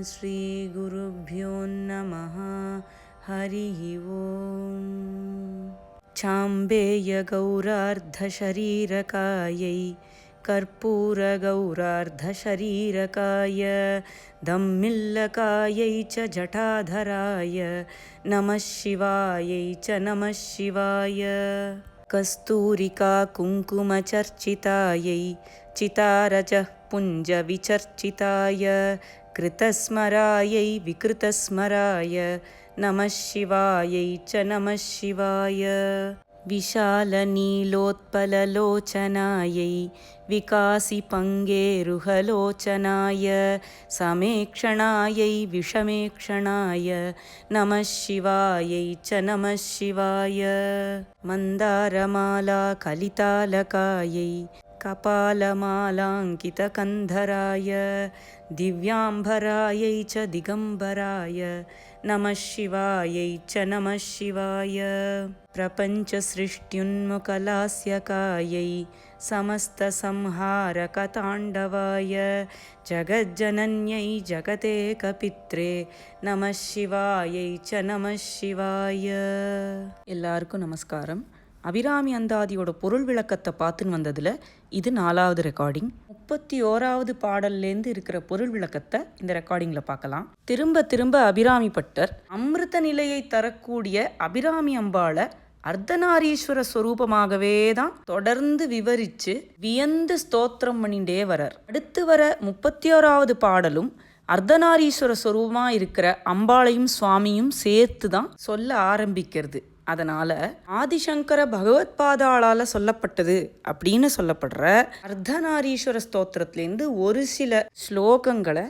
श्रीगुरुभ्यो नमः। हरिः ओम्। चाम्बेयगौरार्धशरीरकायै कर्पूरगौरार्धशरीरकाय दम्मिल्लकायै च जटाधराय नमः शिवायै च नमः शिवाय। कस्तूरिका कुङ्कुमचर्चितायै चितारजः पुञ्जविचर्चिताय कृतस्मरायै विकृतस्मराय नमः शिवायै च नमः शिवाय। विशालनीलोत्पललोचनायै विकासिपङ्गेरुहलोचनाय समेक्षणायै विषमेक्षणाय नमः शिवायै च नमः शिवाय। मन्दारमाला कलितालकायै कपालमालाङ्कितकन्धराय दिव्याम्बरायै च दिगम्बराय नमः शिवायै च नमः शिवाय। प्रपञ्चसृष्ट्युन्मुखलास्यकायै समस्तसंहारकताण्डवाय जगज्जनन्यै जगतेकपित्रे नमः शिवायै च नमः शिवाय. எல்லாருக்கும் நமஸ்காரம். அபிராமி அந்தாதியோட பொருள் விளக்கத்தை பார்த்துன்னு வந்ததில் இது 4வது ரெக்கார்டிங். 31வது பாடல்லேருந்து இருக்கிற பொருள் விளக்கத்தை இந்த ரெக்கார்டிங்கில் பார்க்கலாம். திரும்ப திரும்ப அபிராமி பட்டர் அமிர்த நிலையை தரக்கூடிய அபிராமி அம்பாளை அர்த்தநாரீஸ்வர ஸ்வரூபமாகவே தான் தொடர்ந்து விவரித்து வியந்து ஸ்தோத்திரம் பண்ணிண்டே வரார். அடுத்து வர 31வது பாடலும் அர்த்தநாரீஸ்வர ஸ்வரூபமாக இருக்கிற அம்பாளையும் சுவாமியும் சேர்த்து தான் சொல்ல ஆரம்பிக்கிறது. அதனால ஆதிசங்கர பகவத்பாதாளால சொல்லப்பட்டது அப்படின்னு சொல்லப்படுற அர்த்தநாரீஸ்வர ஸ்தோத்திரத்திலேருந்து ஒரு சில ஸ்லோகங்களை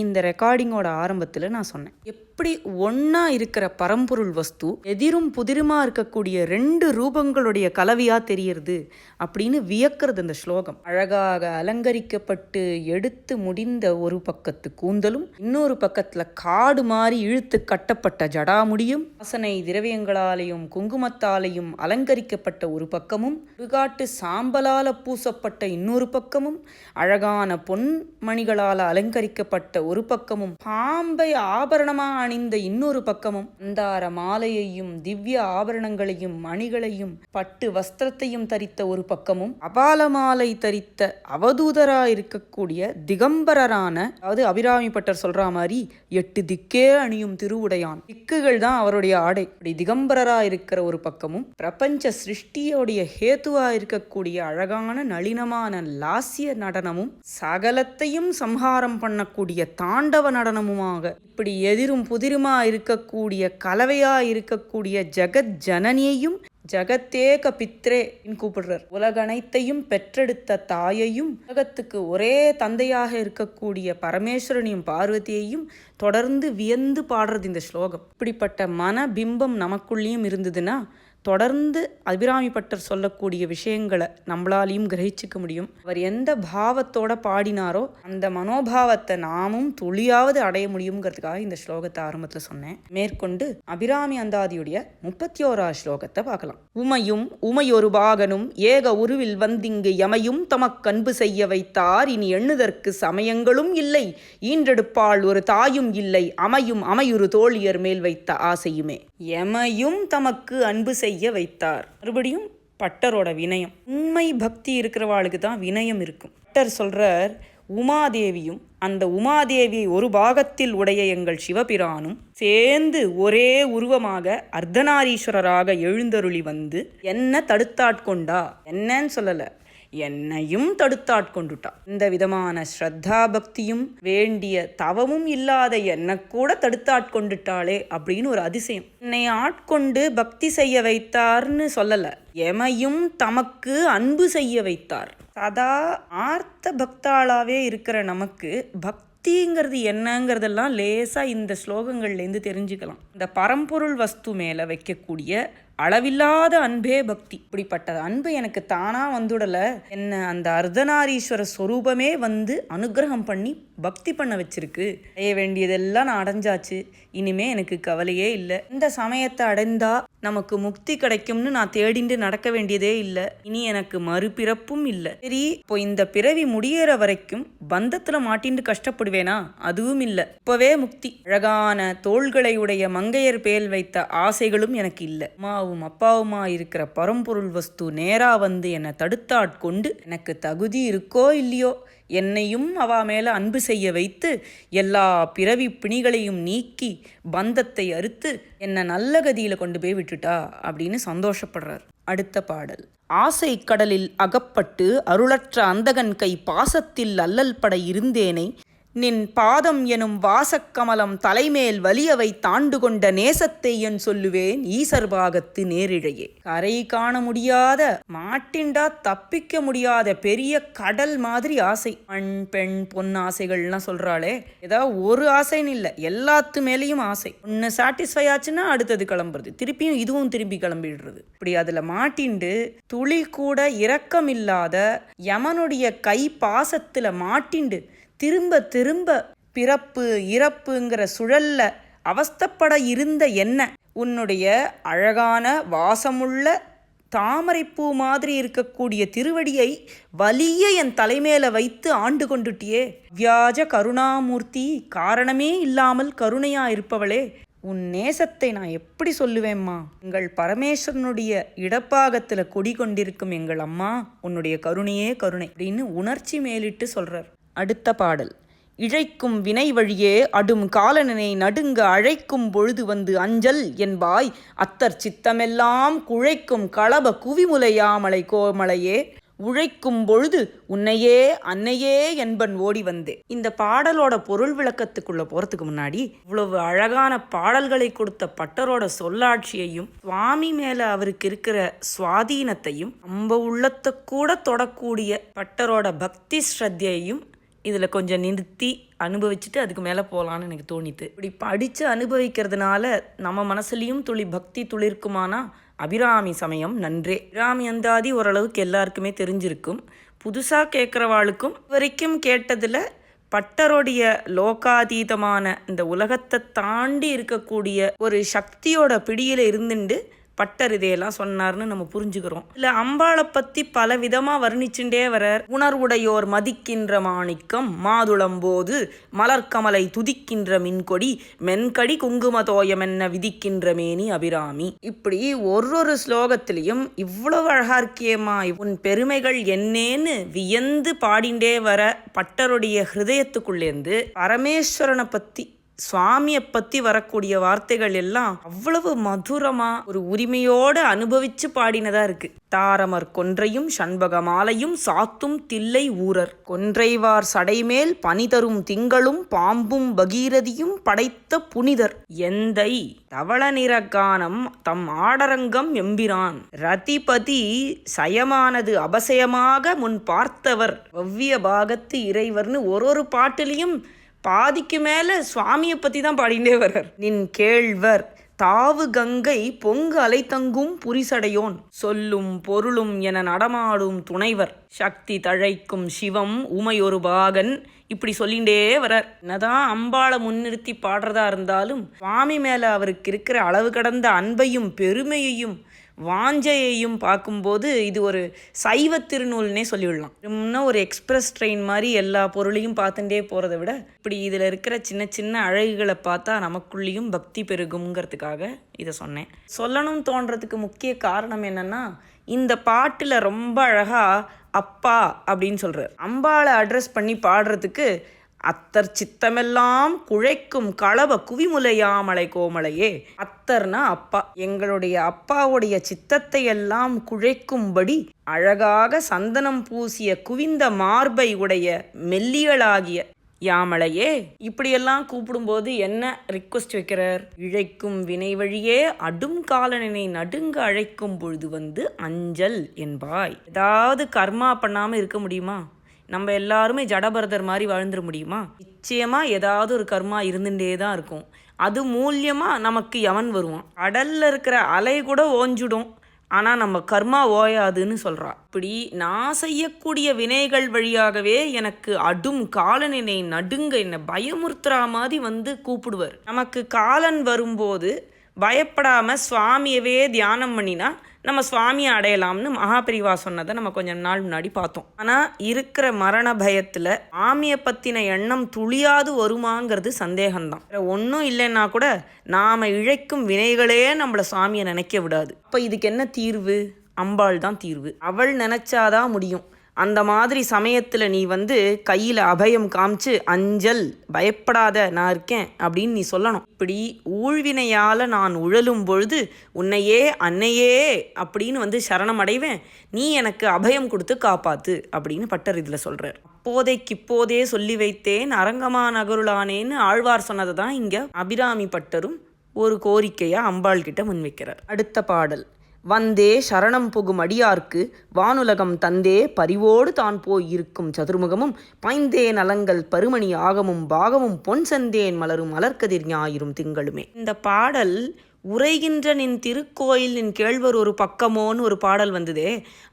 இந்த ரெக்கார்டிங்கோட ஆரம்பத்தில் நான் சொன்னேன். எப்படி ஒன்றா இருக்கிற பரம்பொருள் வஸ்து எதிரும் புதிருமா இருக்கக்கூடிய 2 ரூபங்களுடைய கலவையாக தெரியுது அப்படின்னு வியக்கிறது இந்த ஸ்லோகம். அழகாக அலங்கரிக்கப்பட்டு எடுத்து முடிந்த ஒரு பக்கத்து கூந்தலும் இன்னொரு பக்கத்தில் காடு மாதிரி இழுத்து கட்டப்பட்ட ஜடாமுடியும் வாசனை திரவியங்களாலேயும் குங்குமத்தாலையும் அலங்கரிக்கப்பட்ட ஒரு பக்கமும் சுடுகாட்டு சாம்பலால் பூசப்பட்ட இன்னொரு பக்கமும் அழகான பொன்மணிகளால் அலங்கரிக்கப்பட்ட ஒரு பக்கமும் பாம்பை ஆபரணமா அணிந்த இன்னொரு பக்கமும் மந்தார மாலையையும் திவ்ய ஆபரணங்களையும் மணிகளையும் பட்டு வஸ்திரத்தையும் தரித்த ஒரு பக்கமும் அபால மாலை தரித்த அவதூதரா இருக்கக்கூடிய திகம்பரரான, அதாவது அபிராமி பட்டர் சொல்ற மாதிரி 8 திக்கே அணியும் திருவுடையான், திக்குகள் தான் அவருடைய ஆடை. அப்படி திகம்பரரா இருக்கிற ஒரு பக்கமும் பிரபஞ்ச சிருஷ்டியோடைய ஹேத்துவா இருக்கக்கூடிய அழகான நளினமான லாஸ்ய நடனமும் சகலத்தையும் சம்ஹாரம் பண்ணக்கூடிய தாண்டவ நடனமுமாக இப்படி எதிரும் புதிருமா இருக்கக்கூடிய கலவையா இருக்கக்கூடிய ஜெகத் ஜனனியையும் ஜகத்தேக பித்ரே கூப்பிடுறார். உலகனைத்தையும் பெற்றெடுத்த தாயையும் உலகத்துக்கு ஒரே தந்தையாக இருக்கக்கூடிய பரமேஸ்வரனையும் பார்வதியையும் தொடர்ந்து வியந்து பாடுறது இந்த ஸ்லோகம். இப்படிப்பட்ட மனபிம்பம் நமக்குள்ளேயும் இருந்ததுன்னா தொடர்ந்து அபிராமி பட்டர் சொல்லக்கூடிய விஷயங்களை நம்மளாலையும் கிரகிச்சிக்க முடியும். அவர் எந்த பாவத்தோட பாடினாரோ அந்த மனோபாவத்தை நாமும் துளியாவது அடைய முடியுங்கிறதுக்காக இந்த ஸ்லோகத்தை ஆரம்பத்தில் சொன்னேன். மேற்கொண்டு அபிராமி அந்தாதியுடைய 31வது ஸ்லோகத்தை பார்க்கலாம். உமையும் உமையொரு பாகனும் ஏக உருவில் வந்திங்கு யமையும் தமக்கன்பு செய்ய வைத்தார், இனி எண்ணுதற்கு சமயங்களும் இல்லை, ஈன்றெடுப்பாள் ஒரு தாயும் இல்லை, அமையும் அமையுறு தோழியர் மேல் வைத்த ஆசையுமே. யமையும் தமக்கு அன்பு செய்ய வைத்தார். மறுபடியும் பட்டரோட வினயம். உண்மை பக்தி இருக்கிறவாளுக்கு தான் வினயம் இருக்கும். பட்டர் சொல்றார், உமாதேவியும் அந்த உமாதேவியை ஒரு பாகத்தில் உடைய எங்கள் சிவபிரானும் சேர்ந்து ஒரே உருவமாக அர்த்தநாரீஸ்வரராக எழுந்தருளி வந்து என்ன தடுத்தாட்கொண்டா, என்னன்னு சொல்லல, என்னையும் தடுத்தாட்கொண்டுட்டா. இந்த விதமான ஸ்ரத்தா பக்தியும் வேண்டிய தவமும் இல்லாத என்ன கூட தடுத்தாட்கொண்டுட்டாளே அப்படின்னு ஒரு அதிசயம். என்னை ஆட்கொண்டு பக்தி செய்ய வைத்தார்னு சொல்லல, எமையும் தமக்கு அன்பு செய்ய வைத்தார். சதா ஆர்த்த பக்தாளாவே இருக்கிற நமக்கு பக்திங்கிறது என்னங்கிறதெல்லாம் லேசாக இந்த ஸ்லோகங்கள்லேருந்து தெரிஞ்சுக்கலாம். இந்த பரம்பொருள் வஸ்து மேலே வைக்கக்கூடிய அளவில்லாத அன்பே பக்தி. இப்படிப்பட்ட அன்பு எனக்கு தானா வந்துடலை, என்ன அந்த அர்த்தநாரீஸ்வர ஸ்வரூபமே வந்து அனுகிரகம் பண்ணி பக்தி பண்ண வச்சிருக்கு. அடைய வேண்டியதெல்லாம் நான் அடைஞ்சாச்சு, இனிமே எனக்கு கவலையே இல்லை. இந்த சமயத்தை அடைந்தா நமக்கு முக்தி கிடைக்கும்னு நான் தேடிண்டு நடக்க வேண்டியதே இல்லை. இனி எனக்கு மறுபிறப்பும் இல்லை. சரி, இப்போ இந்த பிறவி முடியற வரைக்கும் பந்தத்துல மாட்டிண்டு கஷ்டப்படுவேனா? அதுவும் இல்லை. இப்பவே முக்தி. அழகான தோள்களை உடைய மங்கையர் பேல் வைத்த ஆசைகளும் எனக்கு இல்லை. அம்மாவும் அப்பாவுமா இருக்கிற பரம்பொருள் வஸ்து நேரா வந்து என்னை தடுத்தாட்கொண்டு எனக்கு தகுதி இருக்கோ இல்லையோ என்னையும் அவா மேல அன்பு செய்ய வைத்து எல்லா பிறவி பிணிகளையும் நீக்கி பந்தத்தை அறுத்து என்னை நல்ல கதியில கொண்டு போய் விட்டுட்டா அப்படின்னு சந்தோஷப்படுறார். அடுத்த பாடல். ஆசை கடலில் அகப்பட்டு அருளற்ற அந்தகன் கை பாசத்தில் அல்லல் பட இருந்தேனை நின் பாதம் எனும் வாசக்கமலம் தலைமேல் வலியவை தாண்டு கொண்ட நேசத்தை என் சொல்லுவேன் ஈசர் பாகத்து நேரிழையே. கரை காண முடியாத, மாட்டிண்டா தப்பிக்க முடியாத பெரிய கடல் மாதிரி ஆசை. மண் பெண் பொன் ஆசைகள்லாம் சொல்றாளே, ஏதாவது ஒரு ஆசைன்னு இல்லை, எல்லாத்து மேலேயும் ஆசை. ஒன்று சாட்டிஸ்ஃபை ஆச்சுன்னா அடுத்தது கிளம்புறது, திருப்பியும் இதுவும் திரும்பி கிளம்பிடுறது. இப்படி அதுல மாட்டிண்டு துளி கூட இரக்கமில்லாத யமனுடைய கை பாசத்துல மாட்டிண்டு திரும்ப திரும்ப பிறப்பு இறப்புங்கிற சுழல்ல அவஸ்தப்பட இருந்த என்ன உன்னுடைய அழகான வாசமுள்ள தாமரைப்பூ மாதிரி இருக்கக்கூடிய திருவடியை வலிய என் தலைமேல வைத்து ஆண்டு கொண்டுட்டியே. வியாஜ கருணாமூர்த்தி, காரணமே இல்லாமல் கருணையா இருப்பவளே, உன் நேசத்தை நான் எப்படி சொல்லுவேம்மா? எங்கள் பரமேஸ்வரனுடைய இடப்பாகத்துல கொடி கொண்டிருக்கும் எங்கள் அம்மா, உன்னுடைய கருணையே கருணை அப்படின்னு உணர்ச்சி மேலிட்டு சொல்றார். அடுத்த பாடல். இழைக்கும் வினை வழியே அடும் காலனனை நடுங்க அழைக்கும் பொழுது வந்து அஞ்சல் என்பாய் அத்தர் சித்தமெல்லாம் குழைக்கும் களப குவிமுலையாமலை கோமலையே உழைக்கும் பொழுது உன்னையே அன்னையே என்பன் ஓடி வந்தே. இந்த பாடலோட பொருள் விளக்கத்துக்குள்ள போறதுக்கு முன்னாடி இவ்வளவு அழகான பாடல்களை கொடுத்த பட்டரோட சொல்லாட்சியையும் சுவாமி மேல அவருக்கு இருக்கிற சுவாதீனத்தையும் நம்ம உள்ளத்தை கூட தொடக்கூடிய பட்டரோட பக்தி ஸ்ரத்தையையும் இதில் கொஞ்சம் நிறுத்தி அனுபவிச்சுட்டு அதுக்கு மேலே போகலான்னு எனக்கு தோணித்து. இப்படி படித்து அனுபவிக்கிறதுனால நம்ம மனசுலையும் துளி பக்தி துளிர்க்குமானா அபிராமி சமயம் நன்றே. அபிராமி அந்தாதி ஓரளவுக்கு எல்லாருக்குமே தெரிஞ்சிருக்கும். புதுசாக கேட்குறவாளுக்கும் வரைக்கும் கேட்டதில் பட்டருடைய லோகாதீதமான இந்த உலகத்தை தாண்டி இருக்கக்கூடிய ஒரு சக்தியோட பிடியில் இருந்துட்டு பட்டர் இதையெல்லாம் சொன்னார்னு நம்ம புரிஞ்சுக்கிறோம். இல்லை, அம்பாளை பற்றி பல விதமாக வர்ணிச்சுட்டே வரார். உணர்வுடையோர் மதிக்கின்ற மாணிக்கம் மாதுளம்போது மலர்கமலை துதிக்கின்ற மின்கொடி மென்கடி குங்குமதோயம் என்ன விதிக்கின்ற மேனி அபிராமி. இப்படி ஒரு ஸ்லோகத்திலையும் இவ்வளவு அழகா இருக்கியேம்மா, உன் பெருமைகள் என்னேன்னு வியந்து பாடிண்டே வர பட்டருடைய ஹிருதயத்துக்குள்ளேருந்து பரமேஸ்வரனை பற்றி சுவாமியை பற்றி வரக்கூடிய வார்த்தைகள் எல்லாம் அவ்வளவு மதுரமா ஒரு உரிமையோடு அனுபவிச்சு பாடினதா இருக்கு. தாரமர் கொன்றையும் சண்பக மாலையும் சாத்தும் தில்லை ஊரர் கொன்றைவார் சடைமேல் பனிதரும் திங்களும் பாம்பும் பகீரதியும் படைத்த புனிதர் எந்தை தவள நிறகானம் தம் ஆடரங்கம் எம்பிரான் ரதிபதி சயமானது அபசயமாக முன் பார்த்தவர் வவ்விய பாகத்து இறைவர்னு ஒரு பாட்டிலையும் பாதிக்கு மேல சுவாமியை பத்தி தான் பாடிண்டே வர்றார். நின் கேழ்வர் தாவு கங்கை பொங்கு அலைத்தங்கும் புரிசடையோன் சொல்லும் பொருளும் என நடமாடும் துணைவர் சக்தி தழைக்கும் சிவம் உமையொரு பாகன் இப்படி சொல்லிண்டே வர்றார். என்னதான் அம்பாளை முன்னிறுத்தி பாடுறதா இருந்தாலும் சுவாமி மேல அவருக்கு இருக்கிற அளவு கடந்த அன்பையும் பெருமையையும் வாஞ்சையையும் பார்க்கும்போது இது ஒரு சைவ திருநூல்னே சொல்லிவிடலாம். இன்னும் ஒரு எக்ஸ்பிரஸ் ட்ரெயின் மாதிரி எல்லா பொருளையும் பார்த்துட்டே போகிறத விட இப்படி இதில் இருக்கிற சின்ன சின்ன அழகுகளை பார்த்தா நமக்குள்ளேயும் பக்தி பெருகுங்கிறதுக்காக இதை சொன்னேன். சொல்லணும் தோன்றதுக்கு முக்கிய காரணம் என்னன்னா, இந்த பாட்டில் ரொம்ப அழகாக அப்பா அப்படின்னு சொல்கிறார். அம்பாளை அட்ரஸ் பண்ணி பாடுறதுக்கு அத்தர் சித்தமெல்லாம் குழைக்கும் களப குவிமுலையாமலை கோமலையே. அத்தர்னா அப்பா, எங்களுடைய அப்பாவுடைய சித்தத்தை எல்லாம் குழைக்கும்படி அழகாக சந்தனம் பூசிய குவிந்த மார்பை உடைய மெல்லியலாகிய யாமலையே. இப்படியெல்லாம் கூப்பிடும்போது என்ன ரிக்வெஸ்ட் வைக்கிறார்? இழைக்கும் வினை வழியே அடும் காலனை நடுங்க அழைக்கும் பொழுது வந்து அஞ்சல் என்பாய். ஏதாவது கர்மா பண்ணாமல் இருக்க முடியுமா? நம்ம எல்லாருமே ஜடபரதர் மாதிரி வாழ்ந்துட முடியுமா? நிச்சயமாக ஏதாவது ஒரு கர்மா இருந்துட்டே தான் இருக்கும். அது மூலியமாக நமக்கு யமன் வருவான். கடலில் இருக்கிற அலை கூட ஓஞ்சிடும், ஆனால் நம்ம கர்மா ஓயாதுன்னு சொல்கிறா. இப்படி நான் செய்யக்கூடிய வினைகள் வழியாகவே எனக்கு அடும் காலன் என்னை நடுங்க என்னை பயமுறுத்துறா மாதிரி வந்து கூப்பிடுவார். நமக்கு காலன் வரும்போது பயப்படாமல் சுவாமியவே தியானம் பண்ணினா நம்ம சுவாமியை அடையலாம்னு மகாபிரிவா சொன்னதை நம்ம கொஞ்சம் நாள் முன்னாடி பார்த்தோம். ஆனால் இருக்கிற மரண பயத்தில் சுவாமியை பற்றின எண்ணம் துளியாது வருமாங்கிறது சந்தேகம்தான். ஒன்றும் இல்லைன்னா கூட நாம் இழைக்கும் வினைகளே நம்மளை சுவாமியை நினைக்க விடாது. அப்போ இதுக்கு என்ன தீர்வு? அம்பாள் தான் தீர்வு. அவள் நினச்சாதான் முடியும். அந்த மாதிரி சமயத்தில் நீ வந்து கையில் அபயம் காமிச்சு அஞ்சல் பயப்படாத நான் இருக்கேன் அப்படின்னு நீ சொல்லணும். இப்படி ஊழ்வினையால் நான் உழலும் பொழுது உன்னையே அன்னையே அப்படின்னு வந்து சரணம் அடைவேன், நீ எனக்கு அபயம் கொடுத்து காப்பாத்து அப்படின்னு பட்டர் இதில் சொல்கிறார். இப்போதே சொல்லி வைத்தேன் அரங்கமா நகருளானேன்னு ஆழ்வார் சொன்னதை தான் இங்கே அபிராமி பட்டரும் ஒரு கோரிக்கையாக அம்பாள் கிட்ட முன்வைக்கிறார். அடுத்த பாடல். வந்தே சரணம் புகும் அடியார்க்கு வானுலகம் தந்தே பரிவோடு தான் போய் இருக்கும் சதுர்முகமும் பாய்ந்தே நலங்கள் பருமணி ஆகமும் பாகமும் பொன் சந்தேன் மலரும் மலர்கதிர் ஞாயிறும் திங்களுமே. இந்த பாடல் உரைகின்ற நின் திருக்கோயில் நின் கேழ்வர் ஒரு பக்கமோன்னு ஒரு பாடல் வந்ததே,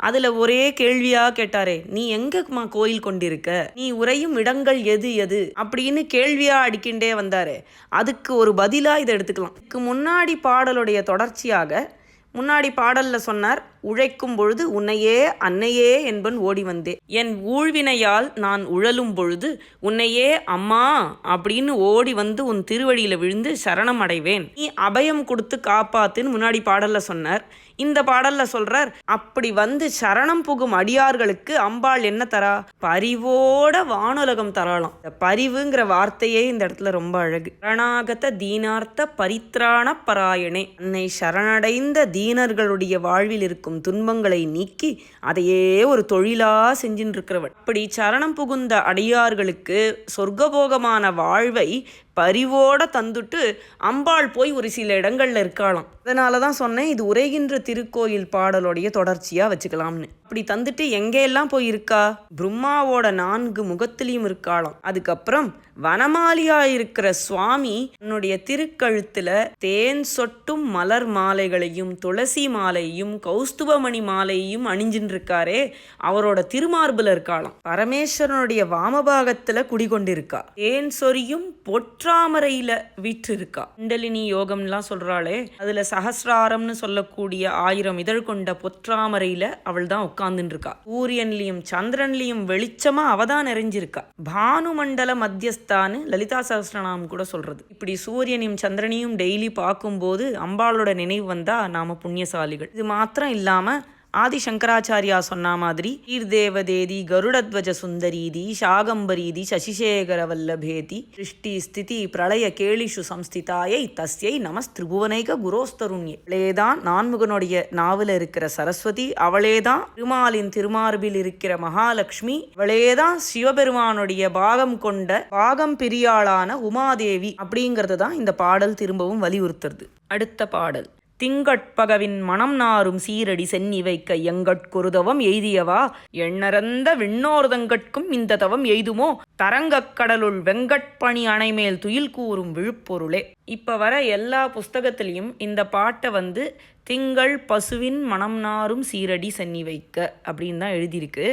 அதில் ஒரே கேள்வியாக கேட்டாரே, நீ எங்கம்மா கோயில் கொண்டிருக்க, நீ உரையும் இடங்கள் எது எது அப்படின்னு கேள்வியாக அடிக்கின்றே வந்தாரே, அதுக்கு ஒரு பதிலாக இதை எடுத்துக்கலாம். இதுக்கு முன்னாடி பாடலுடைய தொடர்ச்சியாக முன்னாடி பாடலில் சொன்னார், உழைக்கும் பொழுது உன்னையே அன்னையே என்பன் ஓடி வந்தே, என் ஊழ்வினையால் நான் உழலும் பொழுது உன்னையே அம்மா அப்படின்னு ஓடி வந்து உன் திருவடியில் விழுந்து சரணம் அடைவேன், நீ அபயம் கொடுத்து காப்பாத்துன்னு முன்னாடி பாடலில் சொன்னார். இந்த பாடலில் சொல்கிறார், அப்படி வந்து சரணம் புகும் அடியார்களுக்கு அம்பாள் என்ன தரா? பரிவோட வானுலகம் தராளாம். இந்த பரிவுங்கிற வார்த்தையே இந்த இடத்துல ரொம்ப அழகு. சரணாகத தீனார்த்த பரித்ராண பராயணே, அன்னை சரணடைந்த தீனர்களுடைய வாழ்வில் இருக்கும் துன்பங்களை நீக்கி அதையே ஒரு தொழிலா செஞ்சுட்டு இருக்கிறவள். அப்படி சரணம் புகுந்த அடியார்களுக்கு சொர்க்கபோகமான வாழ்வை பரிவோட தந்துட்டு அம்பாள் போய் ஒரு சில இடங்கள்ல இருக்காளாம். அதனால தான் சொன்னேன் இது உரைகின்ற திருக்கோயில் பாடலுடைய தொடர்ச்சியாக வச்சுக்கலாம்னு. அப்படி தந்துட்டு எங்கெல்லாம் போய் இருக்கா? பிரம்மாவோட 4 முகத்திலையும் இருக்காளாம். அதுக்கப்புறம் வனமாலியாக இருக்கிற சுவாமி தன்னுடைய திருக்கழுத்தில் தேன் சொட்டும் மலர் மாலைகளையும் துளசி மாலையும் கௌஸ்துபமணி மாலையும் அணிஞ்சின்னு இருக்காரே, அவரோட திருமார்பில் இருக்காளாம். பரமேஸ்வரனுடைய வாமபாகத்தில் குடிகொண்டிருக்கா. தேன் சொரியும் பொற்றாமரையில் வீற்று இருக்கா. குண்டலினி யோகம்லாம் சொல்கிறாளே, அதில் சஹஸ்ராரம்னு சொல்லக்கூடிய 1000 இதழ் கொண்ட பொற்றாமரையில் அவள் தான் உட்கார்ந்துட்டு இருக்கா. சூரியன்லையும் சந்திரன்லையும் வெளிச்சமா அவதான் நிறைஞ்சிருக்கா. பானுமண்டல மத்தியஸ்தான்னு லலிதா சஹஸ்ரநாமம் கூட சொல்றது. இப்படி சூரியனையும் சந்திரனையும் டெய்லி பார்க்கும்போது அம்பாளோட நினைவு வந்தா நாம புண்ணியசாலிகள். இது மாத்திரம் இல்லாம ஆதி சங்கராச்சாரியா சொன்ன மாதிரி ஈர்தேவதேதி கருடத்வஜ சுந்தரீதி சாகம்பரீதி சசிசேகர வல்லபேதி சிருஷ்டி ஸ்திதி பிரளய கேளிஷு சம்ஸ்திதாயை தஸ்யை நமஸ் திரிபுவனைக குரோஸ்தருண்யே. அவளேதான் நான்முகனுடைய நாவல இருக்கிற சரஸ்வதி, அவளேதான் திருமாலின் திருமார்பில் இருக்கிற மகாலட்சுமி, அவளேதான் சிவபெருமானுடைய பாகம் கொண்ட பாகம் பிரியாளான உமாதேவி அப்படிங்கிறது தான் இந்த பாடல் திரும்பவும் வலியுறுத்துறது. அடுத்த பாடல். திங்கட்பகவின் மனம் நாரும் சீரடி சென்னி வைக்க எங்கட்கொருதவம் எய்தியவா எண்ணறந்த விண்ணோர்தங்கட்கும் இந்த தவம் எய்துமோ தரங்கக் கடலுள் வெங்கட்பணி அணைமேல் துயில் கூறும் விழுப்பொருளே. இப்போ வர எல்லா புஸ்தகத்திலையும் இந்த பாட்டை வந்து திங்கள் பசுவின் மனம் நாரும் சீரடி சென்னி வைக்க அப்படின்னு தான் எழுதியிருக்கு.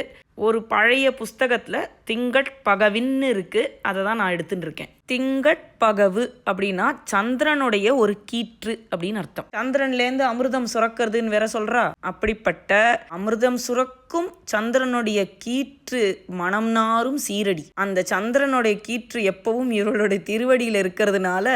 ஒரு பழைய புஸ்தகத்தில் திங்கட்பகவின்னு இருக்குது, அதை தான் நான் எடுத்துட்டு இருக்கேன். திங்கட்பகவு அப்படின்னா சந்திரனுடைய ஒரு கீற்று அப்படின்னு அர்த்தம். சந்திரன்லேருந்து அமிர்தம் சுரக்கிறதுன்னு வேற சொல்கிறா. அப்படிப்பட்ட அமிர்தம் சுரக்கும் சந்திரனுடைய கீற்று மனம் நாரும் சீரடி. அந்த சந்திரனுடைய கீற்று எப்பவும் இவளுடைய திருவடியில் இருக்கிறதுனால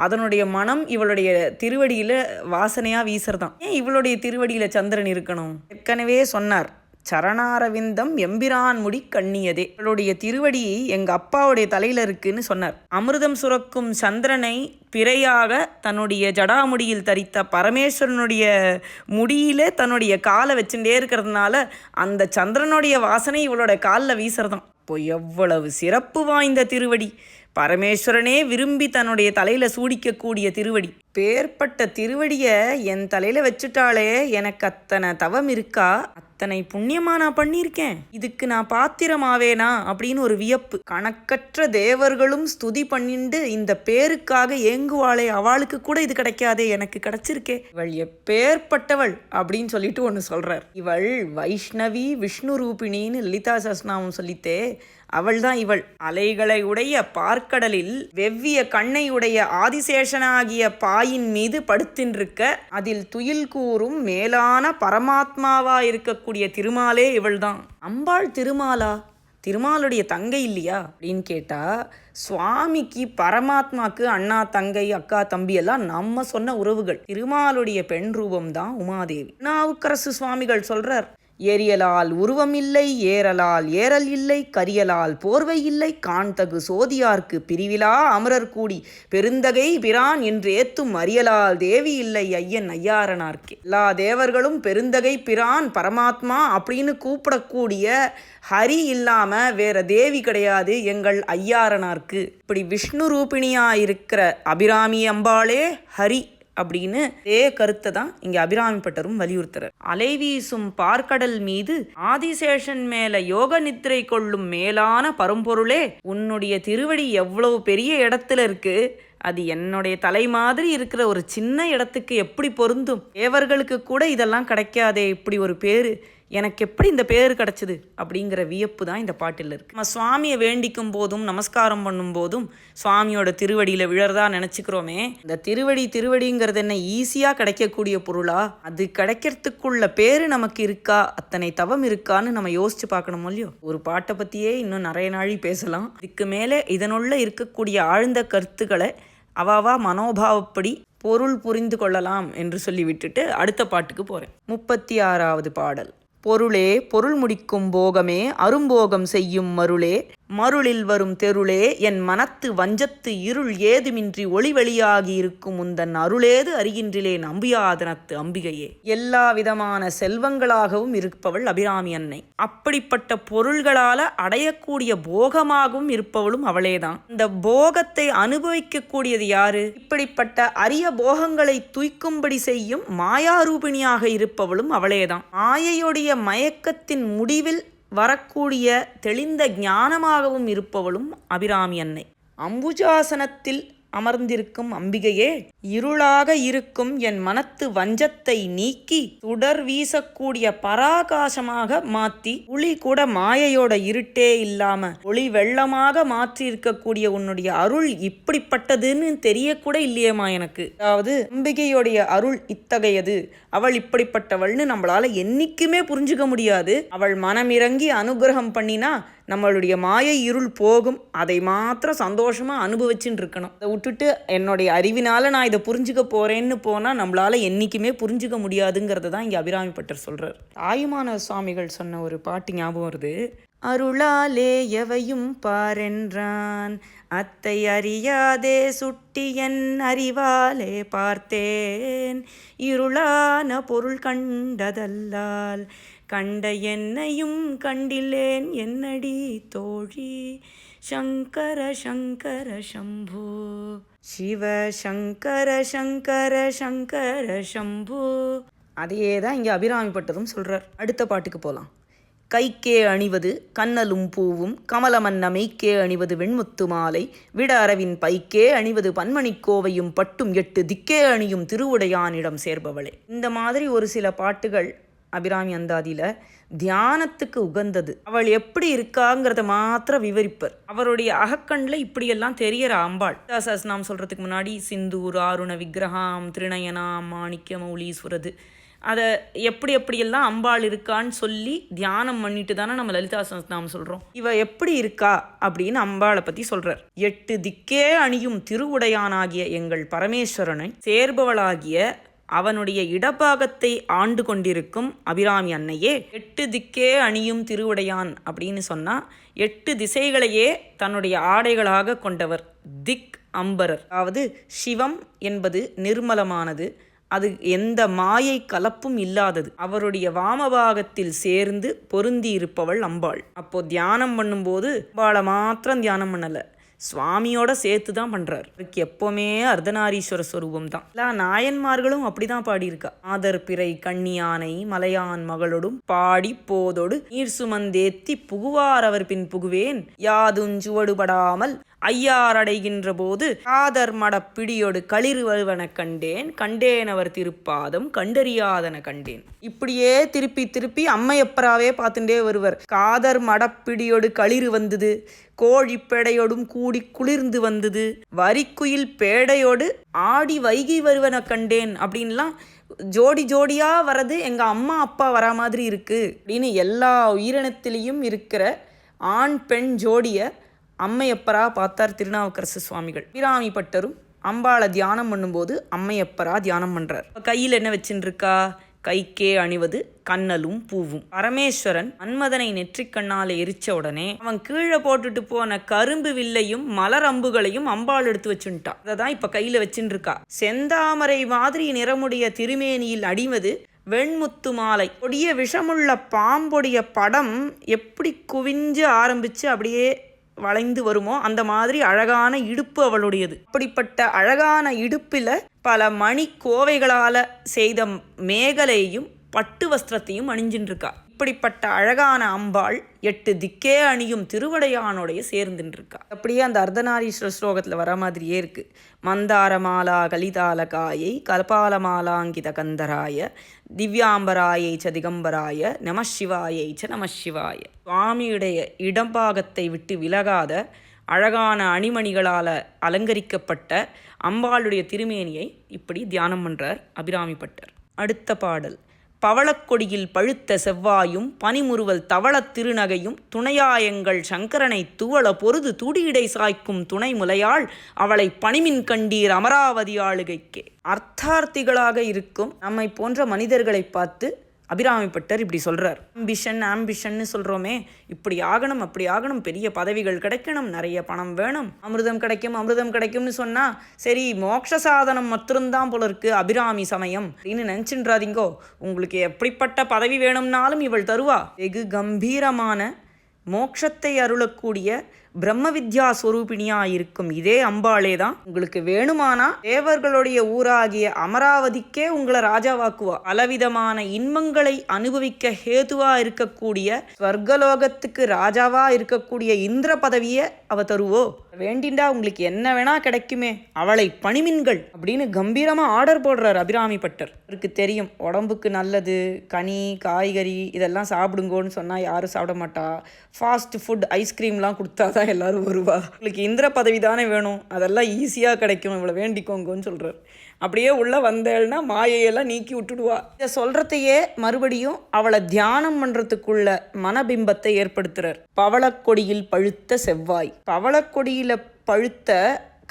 அதனுடைய மனம் இவளுடைய திருவடியில் வாசனையாக வீசுறதான். ஏன் இவளுடைய திருவடியில் சந்திரன் இருக்கணும்? ஏற்கனவே சொன்னார், சரணாரவிந்தம் எம்பிரான் முடி கண்ணியதே, இவளுடைய திருவடி எங்க அப்பாவுடைய தலையில இருக்குன்னு சொன்னார். அமிர்தம் சுரக்கும் சந்திரனை பிறையாக தன்னுடைய ஜடாமுடியில் தரித்த பரமேஸ்வரனுடைய முடியிலே தன்னுடைய காலை வச்சுட்டே இருக்கிறதுனால அந்த சந்திரனுடைய வாசனை இவளோட காலில் வீசுறதான். இப்போ எவ்வளவு சிறப்பு வாய்ந்த திருவடி! பரமேஸ்வரனே விரும்பி தன்னுடைய தலையில் சூடிக்கக்கூடிய திருவடி. பேர்பட்ட திருவடியை என் தலையில் வச்சுட்டாலே எனக்கு அத்தனை தவம் இருக்கா, அத்தனை புண்ணியமா நான் பண்ணியிருக்கேன், இதுக்கு நான் பாத்திரமாவேனா அப்படின்னு ஒரு வியப்பு. கணக்கற்ற தேவர்களும் ஸ்துதி பண்ணிண்டு இந்த பேருக்காக ஏங்குவாளே, அவளுக்கு கூட இது கிடைக்காதே, எனக்கு கிடைச்சிருக்கே, இவள் எப்பேற்பட்டவள் அப்படின்னு சொல்லிட்டு ஒன்று சொல்றார். இவள் வைஷ்ணவி விஷ்ணு ரூபிணின்னு லலிதா சஹஸ்ரநாமம் சொல்லித்தே அவள்தான் இவள். அலைகளை உடைய பார்க்கடலில் வெவ்விய கண்ணை உடைய ஆதிசேஷனாகிய பாயின் மீது படுத்தின்றிருக்க அதில் துயில் கூறும் மேலான பரமாத்மாவா இருக்கக்கூடிய திருமாலே இவள்தான். அம்பாள் திருமாலா? திருமாலுடைய தங்கை இல்லையா அப்படின்னு கேட்டா, சுவாமிக்கு பரமாத்மாக்கு அண்ணா தங்கை அக்கா தம்பி எல்லாம் நம்ம சொன்ன உறவுகள். திருமாலுடைய பெண் ரூபம்தான் உமாதேவி. நாவுக்கரசு சுவாமிகள் சொல்றார், ஏரியலால் உருவம் இல்லை, ஏறலால் ஏறல் இல்லை, கரியலால் போர்வை இல்லை, காண்தகு சோதியார்க்கு பிரிவிலா அமரர் கூடி பெருந்தகை பிரான் என்று ஏத்தும் அரியலால் தேவி இல்லை ஐயன் ஐயாரனார்க்கே. எல்லா தேவர்களும் பெருந்தகை பிரான் பரமாத்மா அப்படின்னு கூப்பிடக்கூடிய ஹரி இல்லாம வேற தேவி கிடையாது எங்கள் ஐயாரனார்க்கு. இப்படி விஷ்ணு ரூபிணியா இருக்கிற அபிராமி அம்பாளே ஹரி அப்படின்னு கருத்தை தான் இங்க அபிராமி பட்டரும் வலியுறுத்துறார். அலைவீசும் பார்க்கடல் மீது ஆதிசேஷன் மேல யோக நித்திரை கொள்ளும் மேலான பரம்பொருளே, உன்னுடைய திருவடி எவ்வளவு பெரிய இடத்துல இருக்கு, அது என்னுடைய தலை மாதிரி இருக்கிற ஒரு சின்ன இடத்துக்கு எப்படி பொருந்தும்? தேவர்களுக்கு கூட இதெல்லாம் கிடைக்காதே, இப்படி ஒரு பேரு எனக்கு எப்படி இந்த பேர் கிடச்சிது அப்படிங்கிற வியப்பு தான் இந்த பாட்டில் இருக்குது. நம்ம சுவாமியை வேண்டிக்கும் போதும் நமஸ்காரம் பண்ணும் போதும் சுவாமியோட திருவடியில் விழறதா நினச்சிக்கிறோமே, இந்த திருவடிங்கிறது என்ன ஈஸியாக கிடைக்கக்கூடிய பொருளா? அது கிடைக்கிறதுக்குள்ள பேர் நமக்கு இருக்கா, அத்தனை தவம் இருக்கான்னு நம்ம யோசிச்சு பார்க்கணும் இல்லையோ. ஒரு பாட்டை பற்றியே இன்னும் நிறைய நாளி பேசலாம். இதுக்கு மேலே இதனுள்ள இருக்கக்கூடிய ஆழ்ந்த கருத்துக்களை அவாவா மனோபாவப்படி பொருள் புரிந்து கொள்ளலாம் என்று சொல்லி விட்டுட்டு அடுத்த பாட்டுக்கு போகிறேன். 36வது பாடல். பொருளே பொருள் முடிக்கும் போகமே அரும்போகம் செய்யும் மருளே, மருளில் வரும் தெருளே, என் மனத்து வஞ்சத்து இருள் ஏதுமின்றி ஒளி வெளியாகி இருக்கும் உந்தன் அருளேது அறிகின்றிலேன் அம்பியாதனத்து அம்பிகையே. எல்லா விதமான செல்வங்களாகவும் இருப்பவள் அபிராமி அன்னை. அப்படிப்பட்ட பொருள்களால அடையக்கூடிய போகமாகவும் இருப்பவளும் அவளேதான். இந்த போகத்தை அனுபவிக்கக்கூடியது யாரு? இப்படிப்பட்ட அரிய போகங்களை தூய்க்கும்படி செய்யும் மாயாரூபிணியாக இருப்பவளும் அவளேதான். மாயையுடைய மயக்கத்தின் முடிவில் வரக்கூடிய தெளிந்த ஞானமாகவும் இருப்பவளும் அபிராமி அன்னை. அம்புஜாசனத்தில் அமர்ந்திருக்கும் அம்பிகையே, இருளாக இருக்கும் என் மனத்து வஞ்சத்தை நீக்கி சுடர் வீசக்கூடிய பராகாசமாக மாத்தி, ஒளி கூட மாயையோட இருட்டே இல்லாம ஒளி வெள்ளமாக மாற்றி இருக்கக்கூடிய உன்னுடைய அருள் இப்படிப்பட்டதுன்னு தெரியக்கூட இல்லையேமா எனக்கு. அதாவது அம்பிகையோடைய அருள் இத்தகையது, அவள் இப்படிப்பட்டவள்னு நம்மளால என்னைக்குமே புரிஞ்சுக்க முடியாது. அவள் மனமிறங்கி அனுகிரகம் பண்ணினா நம்மளுடைய மாயை இருள் போகும். அதை மாத்திரம் சந்தோஷமா அனுபவிச்சுட்டு இருக்கணும். அதை விட்டுட்டு என்னுடைய அறிவினால நான் இதை புரிஞ்சுக்க போறேன்னு போனா நம்மளால என்னைக்குமே புரிஞ்சுக்க முடியாதுங்கிறத தான் இங்க அபிராமி பட்டர் சொல்றார். தாயுமான சுவாமிகள் சொன்ன ஒரு பாட்டு ஞாபகம் வருது. அருளாலே எவையும் பாரென்றான், அத்தை அறியாதே சுட்டி என் அறிவாலே பார்த்தேன், இருளான பொருள் கண்டதல்லால் கண்ட என்னையும் கண்டிலேன் என்னடி தோழி, சங்கர சங்கர சம்போ சிவ சங்கர சங்கர சங்கர சம்போ. அதையே தான் இங்கே அபிராமி பட்டரும் சொல்கிறார். அடுத்த பாட்டுக்கு போகலாம். கைக்கே அணிவது கண்ணலும் பூவும், கமலமன்ன மெய்க்கே அணிவது வெண்முத்து மாலை, விட அரவின் பைக்கே அணிவது பன்மணிக்கோவையும், பட்டும் 8 திக்கே அணியும் திருவுடையானிடம் சேர்பவளே. இந்த மாதிரி ஒரு சில பாட்டுகள் அபிராமி அந்தாதியில் தியானத்துக்கு உகந்தது. அவள் எப்படி இருக்காங்கிறத மாத்திரம் விவரிப்பர். அவருடைய அகக்கண்ணில் இப்படியெல்லாம் தெரியற அம்பாள். நாம் சொல்கிறதுக்கு முன்னாடி சிந்தூர் ஆருண விக்கிரகாம் திருநயனாம் மாணிக்க மௌலீஸ்வரது, அதை எப்படியெல்லாம் அம்பாள் இருக்கான்னு சொல்லி தியானம் பண்ணிட்டு தானே நம்ம லலிதா சஹஸ்ரநாமம் சொல்கிறோம். இவ எப்படி இருக்கா அப்படின்னு அம்பாளை பற்றி சொல்கிறார். 8 திக்கே அணியும் திருவுடையானாகிய எங்கள் பரமேஸ்வரனை சேர்பவளாகிய அவனுடைய இடபாகத்தை ஆண்டு கொண்டிருக்கும் அபிராமி அன்னையே, 8 திக்கே அணியும் திருவுடையான் அப்படின்னு சொன்னால் 8 திசைகளையே தன்னுடைய ஆடைகளாக கொண்டவர். திக் அம்பரர், அதாவது சிவம் என்பது நிர்மலமானது, அது எந்த மாயை கலப்பும் இல்லாதது. அவருடைய வாமபாகத்தில் சேர்ந்து பொருந்தி இருப்பவள் அம்பாள். அப்போ தியானம் பண்ணும்போது அம்பாளை மாத்திரம் தியானம் பண்ணலை, சுவாமியோட சேர்த்து தான் பண்ணுறார். அதுக்கு எப்போவுமே அர்த்தநாரீஸ்வர ஸ்வரூபம் தான். எல்லா நாயன்மார்களும் அப்படி தான் பாடியிருக்கா. ஆதர் பிறை கண்ணியானை மலையான் மகளோடும் பாடி போதோடு நீர் சுமந்தேத்தி புகுவார் அவர் பின் புகுவேன் யாதுஞ்சுவடுபடாமல் ஐயார் அடைகின்ற போது காதர் மடப்பிடியோடு களிறு வருவன கண்டேன் கண்டேன் அவர் திருப்பாதம் கண்டறியாதன கண்டேன். இப்படியே திருப்பி திருப்பி அம்மையப்பராவே பார்த்துட்டே வருவர். காதர் மடப்பிடியோடு களிறு வந்தது, கோழி பேடையோடும் கூடி குளிர்ந்து வந்தது, வரிக்குயில் பேடையோடு ஆடி வைகை வருவன கண்டேன் அப்படின்லாம் ஜோடி ஜோடியா வரது எங்க அம்மா அப்பா வரா மாதிரி இருக்கு அப்படின்னு எல்லா உயிரினத்திலையும் இருக்கிற ஆண் பெண் ஜோடிய அம்மையப்பரா பார்த்தார் திருநாவுக்கரசு சுவாமிகள். அபிராமி பட்டரும் அம்பாளை தியானம் பண்ணும்போது அம்மையப்பரா தியானம் பண்றார். கையில் என்ன வச்சுட்டு இருக்கா? கைக்கே அணிவது கண்ணலும் பூவும். பரமேஸ்வரன் மன்மதனை நெற்றிக்கண்ணால எரிச்ச உடனே அவன் கீழே போட்டுட்டு போன கரும்பு வில்லையும் மலர் அம்புகளையும் அம்பாள் எடுத்து வச்சுட்டா. அதான் இப்ப கையில வச்சுட்டு இருக்கா. செந்தாமரை மாதிரி நிறமுடைய திருமேனியில் அடிவது வெண்முத்து மாலை. கொடிய விஷமுள்ள பாம்பொடிய படம் எப்படி குவிஞ்சு ஆரம்பிச்சு அப்படியே வளைந்து வருமோ அந்த மாதிரி அழகான இடுப்பு அவளுடையது. அப்படிப்பட்ட அழகான இடுப்பில் பல மணி கோவைகளால் செய்த மேகலையும் பட்டு வஸ்திரத்தையும் அணிஞ்சின்றிருக்கா. இப்படிப்பட்ட அழகான அம்பாள் 8 திக்கே அணியும் திருவடையானோடைய சேர்ந்துருக்கா. அப்படியே அந்த அர்த்தநாரீஸ்வர ஸ்லோகத்தில் வர மாதிரியே இருக்கு. மந்தாரமாலா கலிதாலகாயை கல்பாலமாலாங்கித கந்தராய திவ்யாம்பராயை ச திகம்பராய நமசிவாயை ச நமசிவாய. சுவாமியுடைய இடம்பாகத்தை விட்டு விலகாத அழகான அணிமணிகளால் அலங்கரிக்கப்பட்ட அம்பாளுடைய திருமேனியை இப்படி தியானம் பண்ணுறார் அபிராமி பட்டர். அடுத்த பாடல். பவளக்கொடியில் பழுத்த செவ்வாயும் பனிமுறுவல் தவளத் திருநகையும் துணையாயங்கள் சங்கரனை துவள பொருது துடியிடை சாய்க்கும் துணை முலையாள் அவளை பணிமின் கண்டீர் அமராவதி ஆளுகைக்கே. அர்த்தார்த்திகளாக இருக்கும் நம்மை போன்ற மனிதர்களை பார்த்து அபிராமி பட்டர் இப்படி சொல்கிறார். ஆம்பிஷன்னு சொல்கிறோமே, இப்படி ஆகணும் அப்படி ஆகணும், பெரிய பதவிகள் கிடைக்கணும், நிறைய பணம் வேணும், அமிர்தம் கிடைக்கும்னு சொன்னால் சரி மோட்ச சாதனம் மட்டும்தான் போல இருக்கு அபிராமி சமயம் அப்படின்னு நினச்சின்றாதீங்கோ. உங்களுக்கு எப்படிப்பட்ட பதவி வேணும்னாலும் இவள் தருவா. வெகு கம்பீரமான மோட்சத்தை அருளக்கூடிய பிரம்ம வித்யா ஸ்வரூபிணியாக இருக்கும் இதே அம்பாளே தான் உங்களுக்கு வேணுமானா தேவர்களுடைய ஊராகிய அமராவதிக்கே உங்களை ராஜாவாக்குவா. பலவிதமான இன்பங்களை அனுபவிக்க ஹேதுவா இருக்கக்கூடிய ஸ்வர்கலோகத்துக்கு ராஜாவா இருக்கக்கூடிய இந்திர பதவியை அவ தருவோ. வேண்டிண்டா உங்களுக்கு என்ன வேணா கிடைக்குமே, அவளை பணிமின்கள் அப்படின்னு கம்பீரமா ஆர்டர் போடுறார் அபிராமி பட்டர். அவருக்கு தெரியும் உடம்புக்கு நல்லது கனி காய்கறி இதெல்லாம் சாப்பிடுங்கோன்னு சொன்னால் யாரும் சாப்பிட மாட்டா. ஃபாஸ்ட் ஃபுட் ஐஸ்கிரீம்லாம் கொடுத்தாதான் எல்லாரும் வருவா. உங்களுக்கு இந்திர பதவி தானே வேணும், அதெல்லாம் ஈஸியாக கிடைக்கும், இவ்வளோ வேண்டிக்கோங்கன்னு சொல்கிறார். அப்படியே உள்ள வந்தேன்னா மாயையெல்லாம் நீக்கி விட்டுடுவா. இதை சொல்கிறதையே மறுபடியும் அவளை தியானம் பண்ணுறதுக்குள்ள மனபிம்பத்தை ஏற்படுத்துறார். பவளக்கொடியில் பழுத்த செவ்வாய். பவளக்கொடியில் பழுத்த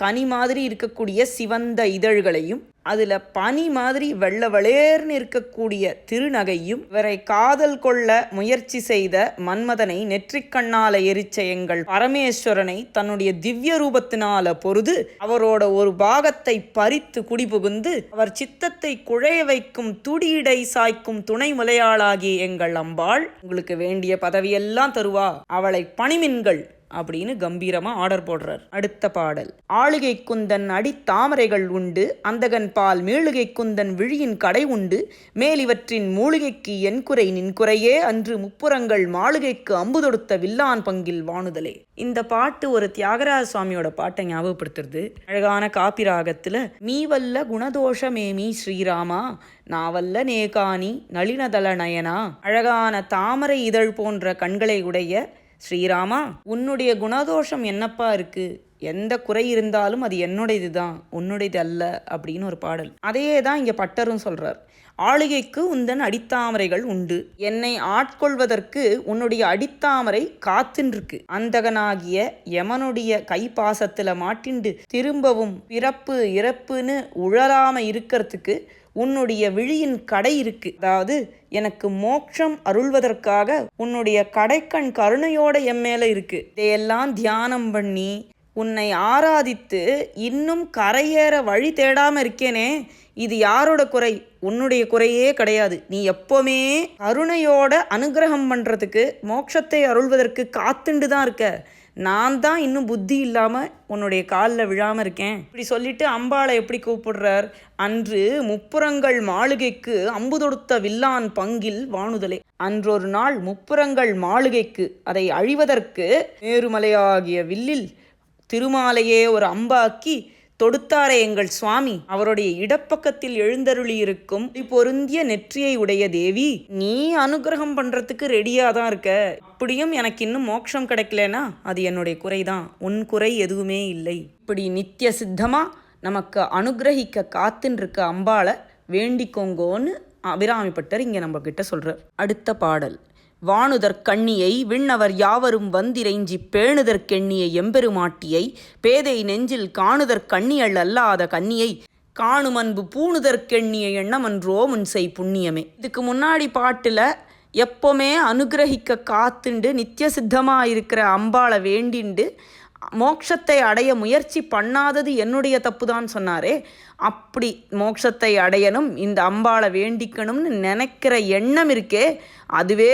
கனி மாதிரி இருக்கக்கூடிய சிவந்த இதழ்களையும் அதில் பனி மாதிரி வெள்ளை வளேர்னு இருக்கக்கூடிய திருநகையும் இவரை காதல் கொள்ள முயற்சி செய்த மன்மதனை நெற்றிக்கண்ணால எரிச்ச எங்கள் பரமேஸ்வரனை தன்னுடைய திவ்ய ரூபத்தினால பொருது அவரோட ஒரு பாகத்தை பறித்து குடிபுகுந்து அவர் சித்தத்தை குழைய வைக்கும் துடியிடை சாய்க்கும் துணை முலையாளாகிய எங்கள் அம்பாள் உங்களுக்கு வேண்டிய பதவியெல்லாம் தருவா, அவளை பணிமின்கள் அப்படின்னு கம்பீரமா ஆர்டர் போடுறார். அடுத்த பாடல். ஆளுகை குந்தன் அடித்தாமரைகள் உண்டு அந்தகன் பால் மீளுகை குந்தன் விழியின் கடை உண்டு மேலிவற்றின் மூலிகைக்கு என் குறை நின் குறையே அன்று முப்புறங்கள் மாளுகைக்கு அம்பு தொடுத்த வில்லான் பங்கில் வாணுதலே. இந்த பாட்டு ஒரு தியாகராஜ சுவாமியோட பாட்டை ஞாபகப்படுத்துறது. அழகான காப்பி ராகத்துல மீவல்ல குணதோஷமேமி ஸ்ரீராமா நாவல்ல நேகானி நளினதள நயனா. அழகான தாமரை இதழ் போன்ற கண்களை உடைய ஸ்ரீராமா உன்னுடைய குணதோஷம் என்னப்பா இருக்கு, எந்த குறை இருந்தாலும் அது என்னுடையது தான் உன்னுடையது அல்ல அப்படின்னு ஒரு பாடல். அதையே தான் இங்கே பட்டரும் சொல்றார். ஆளுகைக்கு உந்தன் அடித்தாமரைகள் உண்டு, என்னை ஆட்கொள்வதற்கு உன்னுடைய அடித்தாமரை காத்துருக்கு. அந்தகனாகிய யமனுடைய கைப்பாசத்துல மாட்டிண்டு திரும்பவும் பிறப்பு இறப்புன்னு உழலாம இருக்கிறதுக்கு உன்னுடைய விழியின் கடை இருக்கு. அதாவது எனக்கு மோட்சம் அருள்வதற்காக உன்னுடைய கடைக்கண் கருணையோட என் மேல இருக்கு. இதையெல்லாம் தியானம் பண்ணி உன்னை ஆராதித்து இன்னும் கரையேற வழி தேடாம இருக்கேனே, இது யாரோட குறை? உன்னுடைய குறையே கிடையாது. நீ எப்போவுமே கருணையோட அனுகிரகம் பண்றதுக்கு மோட்சத்தை அருள்வதற்கு காத்துண்டு தான் இருக்க. நான் தான் இன்னும் புத்தி இல்லாமல் உன்னுடைய காலில் விழாமல் இருக்கேன். இப்படி சொல்லிட்டு அம்பாளை எப்படி கூப்பிடுறார்? அன்று முப்புறங்கள் மாளிகைக்கு அம்பு தொடுத்த வில்லான் பங்கில் வாணுதலே. அன்றொரு நாள் முப்புறங்கள் மாளிகைக்கு, அதை அழிவதற்கு மேருமலையாகிய வில்லில் திருமாலையே ஒரு அம்பாக்கி தொடுத்தாரே எங்கள் சுவாமி, அவருடைய இடப்பக்கத்தில் எழுந்தருளி இருக்கும் பொருந்திய நெற்றியை உடைய தேவி, நீ அனுகிரகம் பண்றதுக்கு ரெடியா தான் இருக்க. அப்படியும் எனக்கு இன்னும் மோட்சம் கிடைக்கலனா அது என்னுடைய குறைதான், உன் குறை எதுவுமே இல்லை. இப்படி நித்திய சித்தமா நமக்கு அனுகிரகிக்க காத்துன்னு இருக்க அம்பாளை வேண்டிக்கோங்கோன்னு அபிராமிப்பட்டர் இங்கே நம்ம கிட்ட சொல்றார். அடுத்த பாடல். வானுதற் கண்ணியை விண்ணவர் யாவரும் வந்திரைஞ்சி பேணுதற்கெண்ணிய எம்பெருமாட்டியை பேதை நெஞ்சில் காணுதற் கண்ணியள் அல்லாத கன்னியை காணுமன்பு பூணுதற்கெண்ணிய எண்ணமன்றோ முன்செய் புண்ணியமே. இதுக்கு முன்னாடி பாட்டில் எப்போவுமே அனுகிரகிக்க காத்துண்டு நித்திய சித்தமாக இருக்கிற அம்பாளை வேண்டிண்டு மோட்சத்தை அடைய முயற்சி பண்ணாதது என்னுடைய தப்பு தான் சொன்னாரே, அப்படி மோட்சத்தை அடையணும், இந்த அம்பாளை வேண்டிக்கணும்னு நினைக்கிற எண்ணம் இருக்கே, அதுவே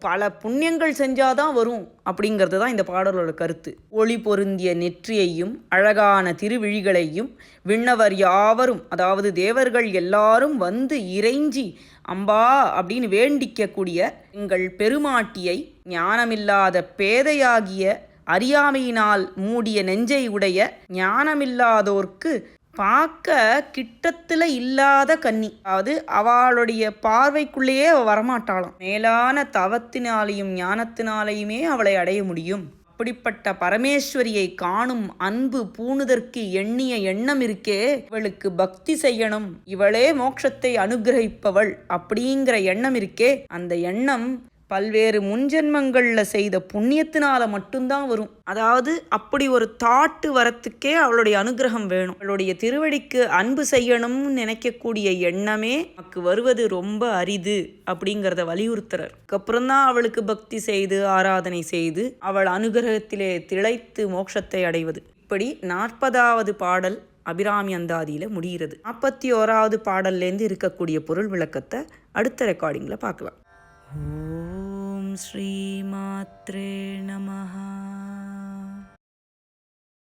பல புண்ணியங்கள் செஞ்சாதான் வரும் அப்படிங்கிறது தான் இந்த பாடலோட கருத்து. ஒளி பொருந்திய நெற்றியையும் அழகான திருவிழிகளையும் விண்ணவர் யாவரும், அதாவது தேவர்கள் எல்லாரும் வந்து இறைஞ்சி அம்பா அப்படின்னு வேண்டிக்கக்கூடிய எங்கள் பெருமாட்டியை ஞானமில்லாத பேதையாகிய அறியாமையினால் மூடிய நெஞ்சை உடைய ஞானமில்லாதோர்க்கு பார்க்க கிட்டத்தில் இல்லாத கன்னி, அதாவது அவளுடைய பார்வைக்குள்ளேயே அவள் வரமாட்டாளாம். மேலான தவத்தினாலேயும் ஞானத்தினாலேயுமே அவளை அடைய முடியும். அப்படிப்பட்ட பரமேஸ்வரியை காணும் அன்பு பூணுதற்கு எண்ணிய எண்ணம் இருக்கே, இவளுக்கு பக்தி செய்யணும், இவளே மோட்சத்தை அனுகிரகிப்பவள் அப்படிங்கிற எண்ணம் இருக்கே, அந்த எண்ணம் பல்வேறு முன்ஜென்மங்களில் செய்த புண்ணியத்தினால மட்டும்தான் வரும். அதாவது அப்படி ஒரு தாட்டு வரத்துக்கே அவளுடைய அனுகிரகம் வேணும். அவளுடைய திருவடிக்கு அன்பு செய்யணும்னு நினைக்கக்கூடிய எண்ணமே நமக்கு வருவது ரொம்ப அரிது அப்படிங்கிறத வலியுறுத்துறார். அதுக்கப்புறம்தான் அவளுக்கு பக்தி செய்து ஆராதனை செய்து அவள் அனுகிரகத்திலே திளைத்து மோட்சத்தை அடைவது. இப்படி 40வது பாடல் அபிராமி அந்தாதியில் முடிகிறது. 41வது பாடல்லேருந்து இருக்கக்கூடிய பொருள் விளக்கத்தை அடுத்த ரெக்கார்டிங்கில் பார்க்கலாம். ஓம் ஸ்ரீ மாத்ரே நமஹ.